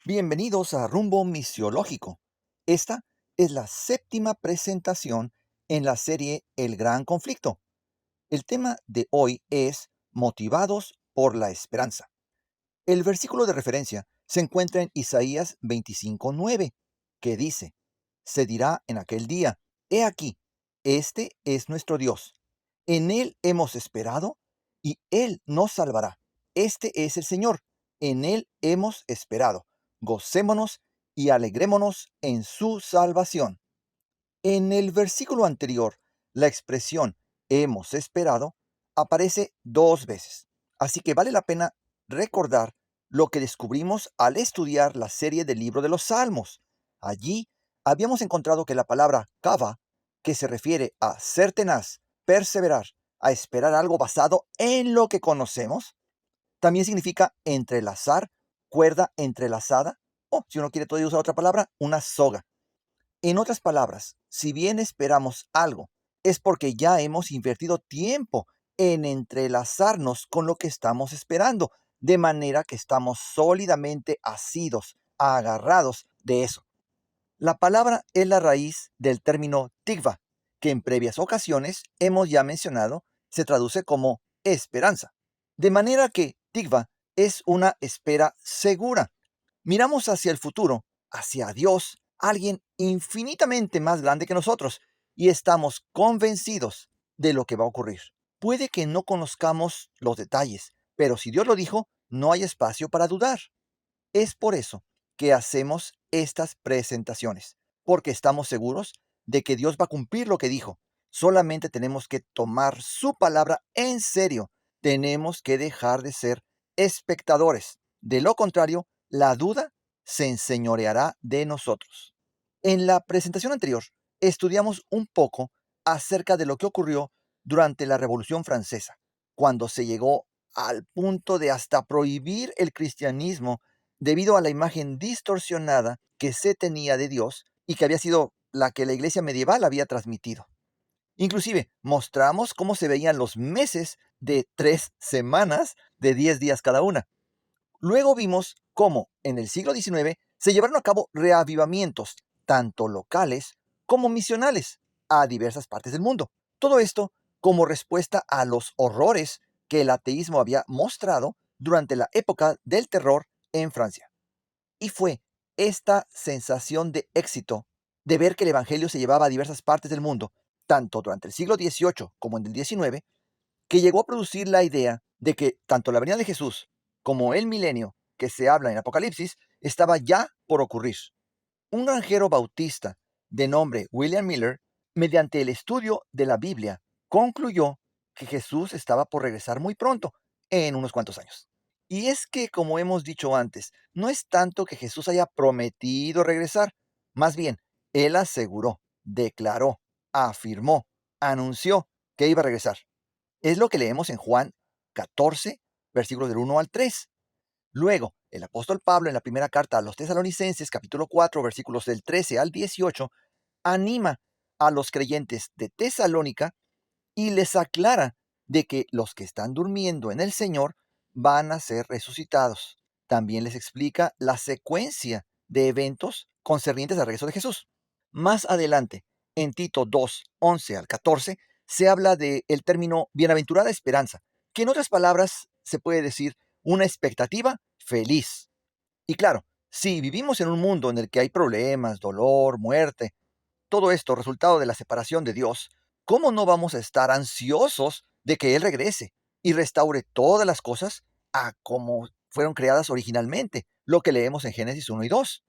Bienvenidos a Rumbo Misiológico. Esta es la séptima presentación en la serie El Gran Conflicto. El tema de hoy es Motivados por la Esperanza. El versículo de referencia se encuentra en Isaías 25:9, que dice: Se dirá en aquel día, he aquí, este es nuestro Dios. En él hemos esperado y él nos salvará. Este es el Señor. En él hemos esperado. Gocémonos y alegrémonos en su salvación. En el versículo anterior, la expresión hemos esperado aparece dos veces. Así que vale la pena recordar lo que descubrimos al estudiar la serie del libro de los Salmos. Allí habíamos encontrado que la palabra kava, que se refiere a ser tenaz, perseverar, a esperar algo basado en lo que conocemos, también significa entrelazar, cuerda entrelazada, o si uno quiere todavía usar otra palabra, una soga. En otras palabras, si bien esperamos algo, es porque ya hemos invertido tiempo en entrelazarnos con lo que estamos esperando, de manera que estamos sólidamente asidos, agarrados de eso. La palabra es la raíz del término tikva, que en previas ocasiones hemos ya mencionado, se traduce como esperanza. De manera que tikva es una espera segura. Miramos hacia el futuro, hacia Dios, alguien infinitamente más grande que nosotros, y estamos convencidos de lo que va a ocurrir. Puede que no conozcamos los detalles, pero si Dios lo dijo, no hay espacio para dudar. Es por eso que hacemos estas presentaciones, porque estamos seguros de que Dios va a cumplir lo que dijo. Solamente tenemos que tomar su palabra en serio. Tenemos que dejar de ser espectadores. De lo contrario, la duda se enseñoreará de nosotros. En la presentación anterior, estudiamos un poco acerca de lo que ocurrió durante la Revolución Francesa, cuando se llegó al punto de hasta prohibir el cristianismo debido a la imagen distorsionada que se tenía de Dios y que había sido la que la iglesia medieval había transmitido. Inclusive mostramos cómo se veían los meses de 3 semanas de 10 días cada una. Luego vimos cómo en el siglo XIX se llevaron a cabo reavivamientos, tanto locales como misionales, a diversas partes del mundo. Todo esto como respuesta a los horrores que el ateísmo había mostrado durante la época del terror en Francia. Y fue esta sensación de éxito, de ver que el Evangelio se llevaba a diversas partes del mundo, tanto durante el siglo XVIII como en el XIX, que llegó a producir la idea de que tanto la venida de Jesús como el milenio que se habla en Apocalipsis estaba ya por ocurrir. Un granjero bautista de nombre William Miller, mediante el estudio de la Biblia, concluyó que Jesús estaba por regresar muy pronto, en unos cuantos años. Y es que, como hemos dicho antes, no es tanto que Jesús haya prometido regresar, más bien, él aseguró, declaró, afirmó, anunció que iba a regresar. Es lo que leemos en Juan 14, versículos del 1 al 3. Luego, el apóstol Pablo en la primera carta a los Tesalonicenses, capítulo 4, versículos del 13 al 18, anima a los creyentes de Tesalónica y les aclara de que los que están durmiendo en el Señor van a ser resucitados. También les explica la secuencia de eventos concernientes al regreso de Jesús. Más adelante, en Tito 2, 11 al 14, se habla del término bienaventurada esperanza, que en otras palabras se puede decir una expectativa feliz. Y claro, si vivimos en un mundo en el que hay problemas, dolor, muerte, todo esto resultado de la separación de Dios, ¿cómo no vamos a estar ansiosos de que Él regrese y restaure todas las cosas a como fueron creadas originalmente? Lo que leemos en Génesis 1 y 2.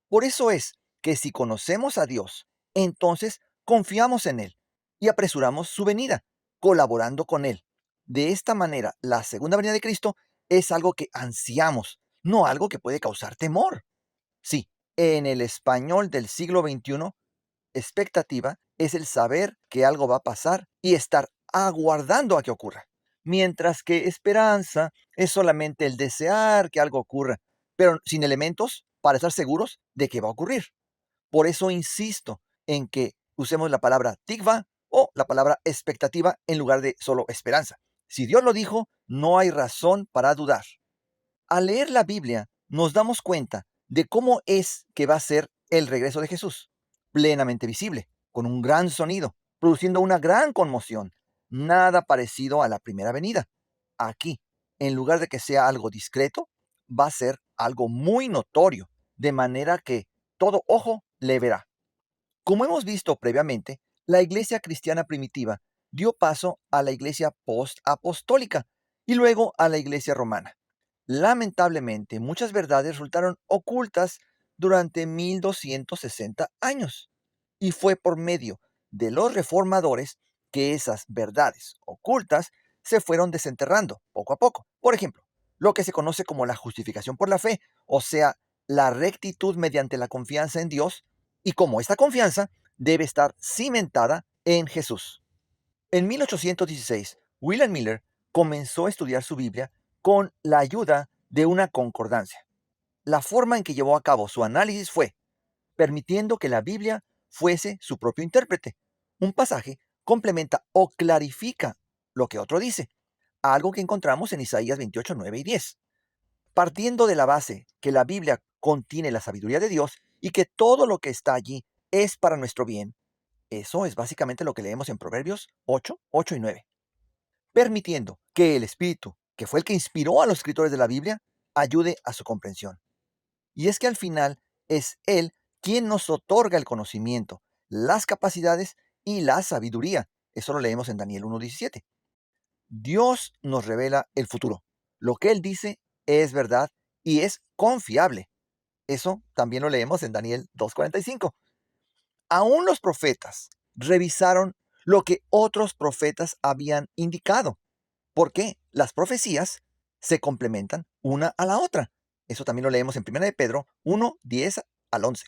Por eso es que si conocemos a Dios, entonces confiamos en Él y apresuramos su venida, colaborando con Él. De esta manera, la segunda venida de Cristo es algo que ansiamos, no algo que puede causar temor. Sí, en el español del siglo XXI, expectativa es el saber que algo va a pasar y estar aguardando a que ocurra. Mientras que esperanza es solamente el desear que algo ocurra, pero sin elementos para estar seguros de que va a ocurrir. Por eso insisto en que usemos la palabra tikva o la palabra expectativa en lugar de solo esperanza. Si Dios lo dijo, no hay razón para dudar. Al leer la Biblia, nos damos cuenta de cómo es que va a ser el regreso de Jesús, plenamente visible, con un gran sonido, produciendo una gran conmoción, nada parecido a la primera venida. Aquí, en lugar de que sea algo discreto, va a ser algo muy notorio, de manera que todo ojo le verá. Como hemos visto previamente, la iglesia cristiana primitiva dio paso a la iglesia post-apostólica y luego a la iglesia romana. Lamentablemente, muchas verdades resultaron ocultas durante 1260 años, y fue por medio de los reformadores que esas verdades ocultas se fueron desenterrando poco a poco. Por ejemplo, lo que se conoce como la justificación por la fe, o sea, la rectitud mediante la confianza en Dios, y cómo esta confianza debe estar cimentada en Jesús. En 1816, William Miller comenzó a estudiar su Biblia con la ayuda de una concordancia. La forma en que llevó a cabo su análisis fue permitiendo que la Biblia fuese su propio intérprete. Un pasaje complementa o clarifica lo que otro dice, algo que encontramos en Isaías 28, 9 y 10. Partiendo de la base que la Biblia contiene la sabiduría de Dios y que todo lo que está allí es para nuestro bien. Eso es básicamente lo que leemos en Proverbios 8, 8 y 9. Permitiendo que el Espíritu, que fue el que inspiró a los escritores de la Biblia, ayude a su comprensión. Y es que al final es Él quien nos otorga el conocimiento, las capacidades y la sabiduría. Eso lo leemos en Daniel 1:17. Dios nos revela el futuro. Lo que Él dice es verdad y es confiable. Eso también lo leemos en Daniel 2:45. Aún los profetas revisaron lo que otros profetas habían indicado. ¿Por qué? Las profecías se complementan una a la otra. Eso también lo leemos en 1 de Pedro 1, 10 al 11.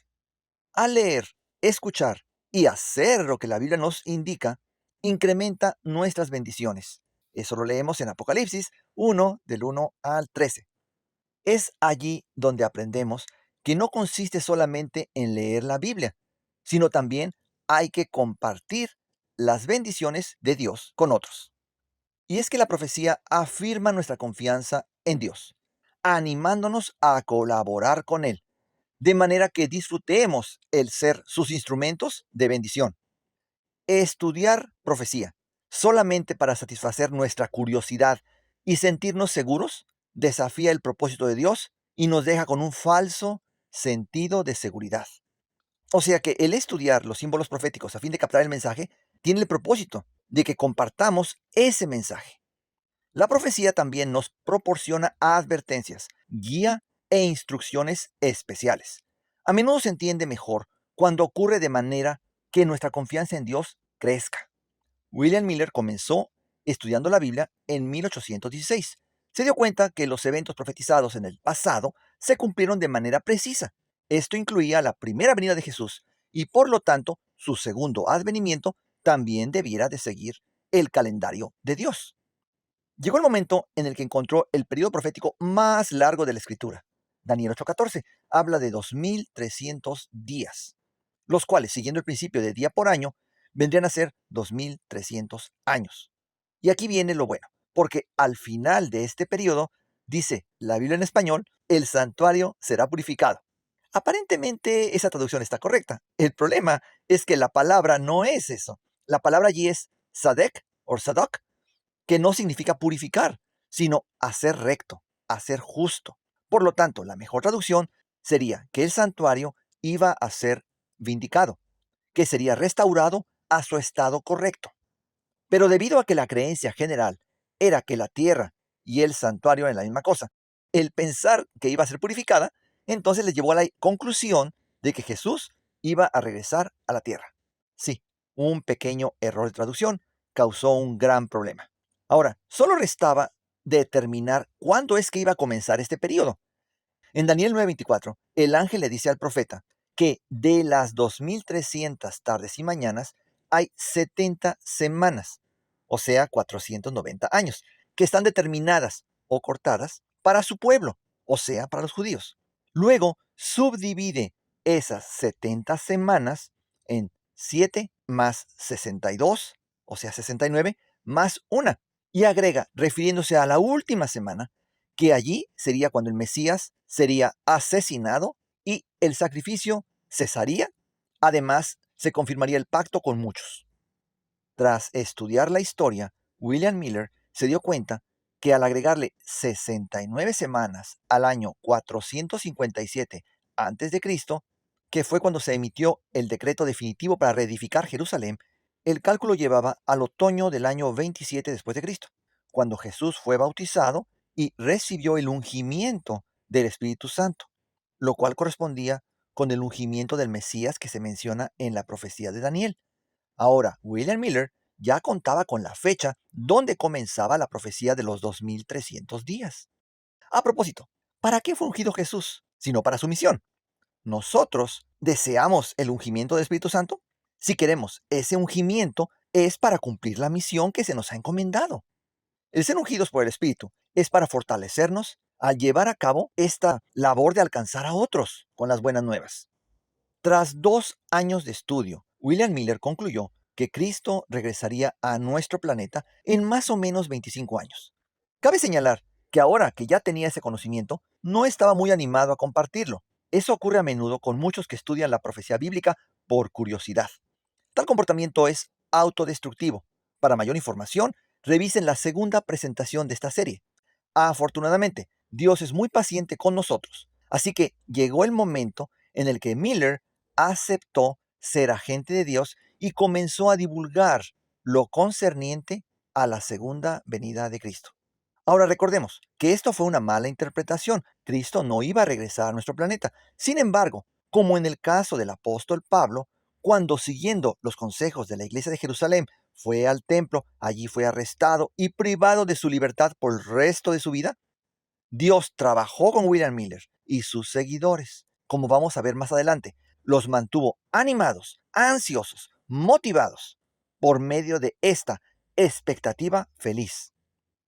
Al leer, escuchar y hacer lo que la Biblia nos indica, incrementa nuestras bendiciones. Eso lo leemos en Apocalipsis 1, del 1 al 13. Es allí donde aprendemos que no consiste solamente en leer la Biblia, sino también hay que compartir las bendiciones de Dios con otros. Y es que la profecía afirma nuestra confianza en Dios, animándonos a colaborar con Él, de manera que disfrutemos el ser sus instrumentos de bendición. Estudiar profecía solamente para satisfacer nuestra curiosidad y sentirnos seguros desafía el propósito de Dios y nos deja con un falso sentido de seguridad. O sea que el estudiar los símbolos proféticos a fin de captar el mensaje tiene el propósito de que compartamos ese mensaje. La profecía también nos proporciona advertencias, guía e instrucciones especiales. A menudo se entiende mejor cuando ocurre de manera que nuestra confianza en Dios crezca. William Miller comenzó estudiando la Biblia en 1816. Se dio cuenta que los eventos profetizados en el pasado se cumplieron de manera precisa. Esto incluía la primera venida de Jesús y por lo tanto su segundo advenimiento también debiera de seguir el calendario de Dios. Llegó el momento en el que encontró el periodo profético más largo de la Escritura. Daniel 8:14 habla de 2300 días, los cuales, siguiendo el principio de día por año, vendrían a ser 2300 años. Y aquí viene lo bueno, porque al final de este periodo, dice la Biblia en español, el santuario será purificado. Aparentemente esa traducción está correcta. El problema es que la palabra no es eso. La palabra allí es sadek o sadok, que no significa purificar, sino hacer recto, hacer justo. Por lo tanto, la mejor traducción sería que el santuario iba a ser vindicado, que sería restaurado a su estado correcto. Pero debido a que la creencia general era que la tierra y el santuario eran la misma cosa, el pensar que iba a ser purificada, entonces les llevó a la conclusión de que Jesús iba a regresar a la tierra. Sí, un pequeño error de traducción causó un gran problema. Ahora, solo restaba determinar cuándo es que iba a comenzar este periodo. En Daniel 9:24, el ángel le dice al profeta que de las 2300 tardes y mañanas hay 70 semanas, o sea, 490 años, que están determinadas o cortadas para su pueblo, o sea, para los judíos. Luego subdivide esas 70 semanas en 7 más 62, o sea, 69, más una, y agrega, refiriéndose a la última semana, que allí sería cuando el Mesías sería asesinado y el sacrificio cesaría. Además, se confirmaría el pacto con muchos. Tras estudiar la historia, William Miller se dio cuenta que al agregarle 69 semanas al año 457 a.C., que fue cuando se emitió el decreto definitivo para reedificar Jerusalén, el cálculo llevaba al otoño del año 27 después de Cristo, cuando Jesús fue bautizado y recibió el ungimiento del Espíritu Santo, lo cual correspondía con el ungimiento del Mesías que se menciona en la profecía de Daniel. Ahora, William Miller ya contaba con la fecha donde comenzaba la profecía de los 2300 días. A propósito, ¿para qué fue ungido Jesús? Sino para su misión. ¿Nosotros deseamos el ungimiento del Espíritu Santo? Si queremos ese ungimiento, es para cumplir la misión que se nos ha encomendado. El ser ungidos por el Espíritu es para fortalecernos al llevar a cabo esta labor de alcanzar a otros con las buenas nuevas. Tras 2 años de estudio, William Miller concluyó que Cristo regresaría a nuestro planeta en más o menos 25 años. Cabe señalar que ahora que ya tenía ese conocimiento, no estaba muy animado a compartirlo. Eso ocurre a menudo con muchos que estudian la profecía bíblica por curiosidad. Tal comportamiento es autodestructivo. Para mayor información, revisen la segunda presentación de esta serie. Afortunadamente, Dios es muy paciente con nosotros, así que llegó el momento en el que Miller aceptó ser agente de Dios y comenzó a divulgar lo concerniente a la segunda venida de Cristo. Ahora recordemos que esto fue una mala interpretación. Cristo no iba a regresar a nuestro planeta. Sin embargo, como en el caso del apóstol Pablo, cuando siguiendo los consejos de la iglesia de Jerusalén fue al templo, allí fue arrestado y privado de su libertad por el resto de su vida, Dios trabajó con William Miller y sus seguidores. Como vamos a ver más adelante, los mantuvo animados, ansiosos, motivados por medio de esta expectativa feliz.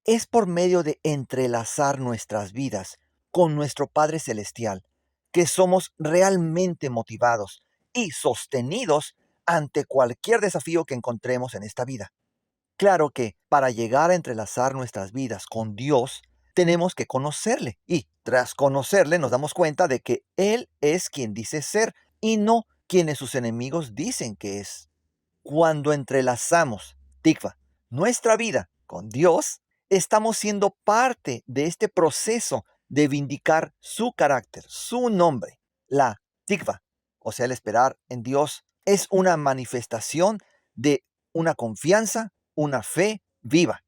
Es por medio de entrelazar nuestras vidas con nuestro Padre Celestial que somos realmente motivados y sostenidos ante cualquier desafío que encontremos en esta vida. Claro que para llegar a entrelazar nuestras vidas con Dios, tenemos que conocerle y tras conocerle nos damos cuenta de que Él es quien dice ser y no quienes sus enemigos dicen que es. Cuando entrelazamos, Tikva, nuestra vida con Dios, estamos siendo parte de este proceso de vindicar su carácter, su nombre. La Tikva, o sea, el esperar en Dios, es una manifestación de una confianza, una fe viva.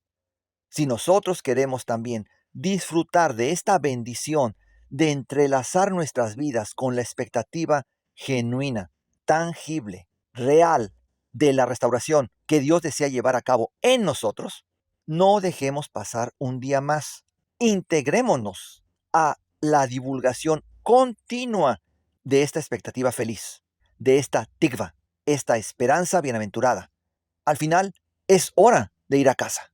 Si nosotros queremos también disfrutar de esta bendición de entrelazar nuestras vidas con la expectativa genuina, tangible, real de la restauración que Dios desea llevar a cabo en nosotros, no dejemos pasar un día más. Integrémonos a la divulgación continua de esta expectativa feliz, de esta tikva, esta esperanza bienaventurada. Al final, es hora de ir a casa.